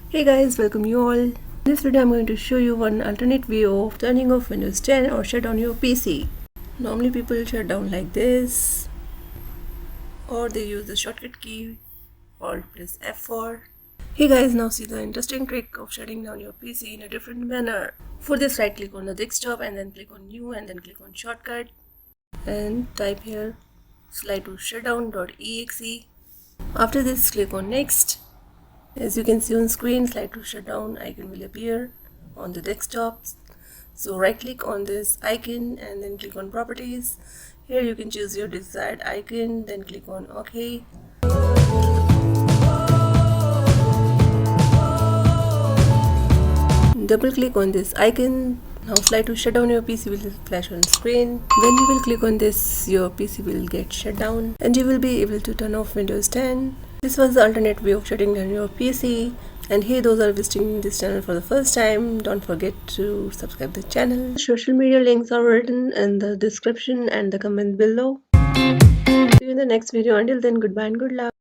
Hey guys, welcome you all. In this video I'm going to show you one alternate way of turning off Windows 10 or shut down your PC. Normally people shut down like this, or they use the shortcut key or press F4. Hey guys, now see the interesting trick of shutting down your PC in a different manner. For this, right click on the desktop and then click on new and then click on shortcut and type here slide to shutdown.exe. After this, click on next. As you can see on screen, slide to shutdown icon will appear on the desktop. So right click on this icon and then click on properties. Here you can choose your desired icon, then click on OK. Double click on this icon. Now slide to shut down your PC will flash on screen. When you will click on this, your PC will get shut down and you will be able to turn off Windows 10. This was the alternate way of shutting down your PC. And hey, those are visiting this channel for the first time, don't forget to subscribe the channel. Social media links are written in the description and the comment below. See you in the next video. Until then, goodbye and good luck.